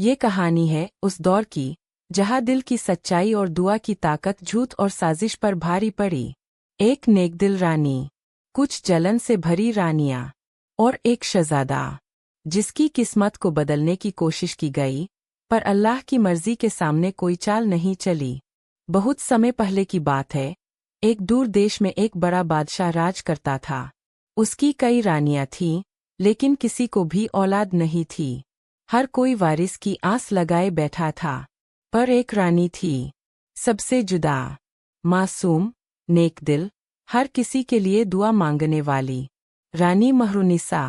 ये कहानी है उस दौर की जहाँ दिल की सच्चाई और दुआ की ताकत झूठ और साजिश पर भारी पड़ी। एक नेकदिल रानी, कुछ जलन से भरी रानियां और एक शहजादा जिसकी किस्मत को बदलने की कोशिश की गई, पर अल्लाह की मर्जी के सामने कोई चाल नहीं चली। बहुत समय पहले की बात है। एक दूर देश में एक बड़ा बादशाह राज करता था। उसकी कई रानियां थीं, लेकिन किसी को भी औलाद नहीं थी। हर कोई वारिस की आस लगाए बैठा था, पर एक रानी थी, सबसे जुदा, मासूम, नेकदिल, हर किसी के लिए दुआ मांगने वाली। रानी महरुनिसा।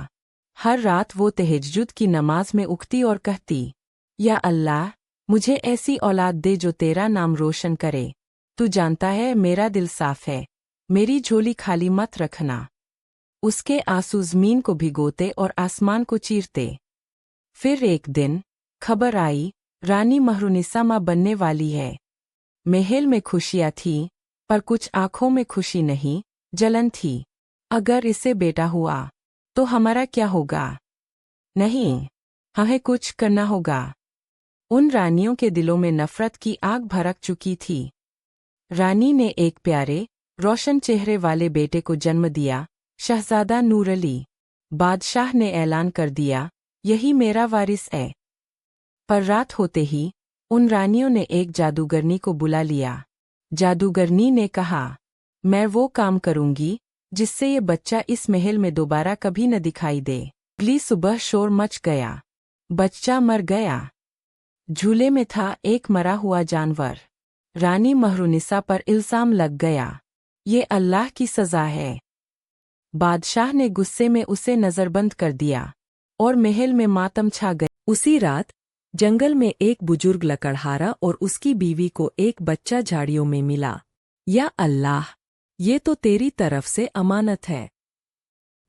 हर रात वो तहज्जुद की नमाज में उठती और कहती, या अल्लाह, मुझे ऐसी औलाद दे जो तेरा नाम रोशन करे। तू जानता है मेरा दिल साफ है, मेरी झोली खाली मत रखना। उसके आंसू ज़मीन को भिगोते और आसमान को चीरते। फिर एक दिन खबर आई, रानी महरुनिसा मां बनने वाली है। महल में खुशियां थीं, पर कुछ आंखों में खुशी नहीं, जलन थी। अगर इसे बेटा हुआ तो हमारा क्या होगा? नहीं, हमें कुछ करना होगा। उन रानियों के दिलों में नफरत की आग भड़क चुकी थी। रानी ने एक प्यारे, रोशन चेहरे वाले बेटे को जन्म दिया, शहजादा नूर अली। बादशाह ने ऐलान कर दिया, यही मेरा वारिस है। पर रात होते ही उन रानियों ने एक जादूगरनी को बुला लिया। जादूगरनी ने कहा, मैं वो काम करूंगी जिससे ये बच्चा इस महल में दोबारा कभी न दिखाई दे। अगली सुबह शोर मच गया। बच्चा मर गया। झूले में था एक मरा हुआ जानवर। रानी महरुनिसा पर इल्जाम लग गया, ये अल्लाह की सज़ा है। बादशाह ने गुस्से में उसे नज़रबंद कर दिया और महल में मातम छा गया। उसी रात जंगल में एक बुजुर्ग लकड़हारा और उसकी बीवी को एक बच्चा झाड़ियों में मिला। या अल्लाह, ये तो तेरी तरफ से अमानत है।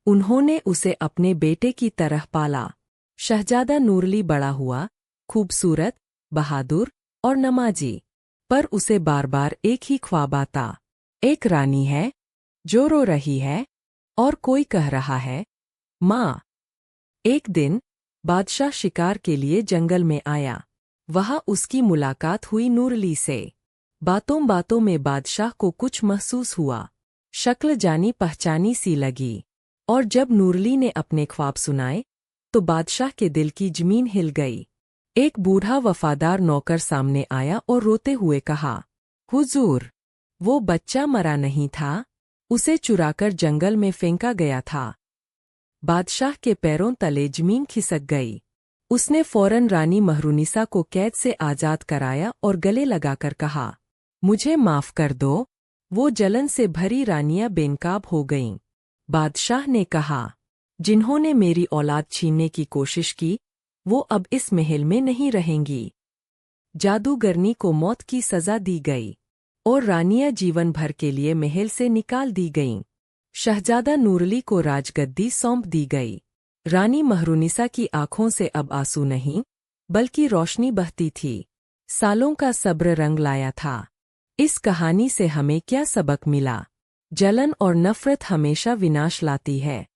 उन्होंने उसे अपने बेटे की तरह पाला। शहजादा नूरली बड़ा हुआ, खूबसूरत, बहादुर और नमाजी। पर उसे बार बार एक ही ख्वाब आता, एक रानी है जो रो रही है और कोई कह रहा है, माँ। एक दिन बादशाह शिकार के लिए जंगल में आया। वहाँ उसकी मुलाकात हुई नूरली से। बातों बातों में बादशाह को कुछ महसूस हुआ। शक्ल जानी पहचानी सी लगी। और जब नूरली ने अपने ख्वाब सुनाए, तो बादशाह के दिल की जमीन हिल गई। एक बूढ़ा वफादार नौकर सामने आया और रोते हुए कहा, हुजूर, वो बच्चा मरा नहीं था, उसे चुराकर जंगल में फेंका गया था। बादशाह के पैरों तले जमीन खिसक गई। उसने फौरन रानी महरुनिसा को कैद से आजाद कराया और गले लगाकर कहा, मुझे माफ कर दो। वो जलन से भरी रानियां बेनकाब हो गईं। बादशाह ने कहा, जिन्होंने मेरी औलाद छीनने की कोशिश की, वो अब इस महल में नहीं रहेंगी। जादूगरनी को मौत की सजा दी गई और रानियां जीवन भर के लिए महल से निकाल दी गईं। शहजादा नूरली को राजगद्दी सौंप दी गई। रानी महरुनिसा की आंखों से अब आंसू नहीं, बल्कि रोशनी बहती थी। सालों का सब्र रंग लाया था। इस कहानी से हमें क्या सबक मिला? जलन और नफरत हमेशा विनाश लाती है।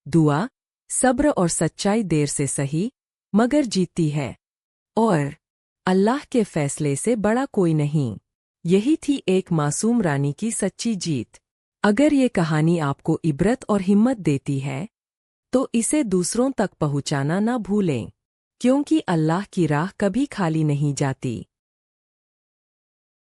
दुआ, सब्र और सच्चाई देर से सही, मगर जीतती है। और अल्लाह के फैसले से बड़ा कोई नहीं। यही थी एक मासूम रानी की सच्ची जीत। अगर ये कहानी आपको इबरत और हिम्मत देती है, तो इसे दूसरों तक पहुंचाना ना भूलें, क्योंकि अल्लाह की राह कभी खाली नहीं जाती।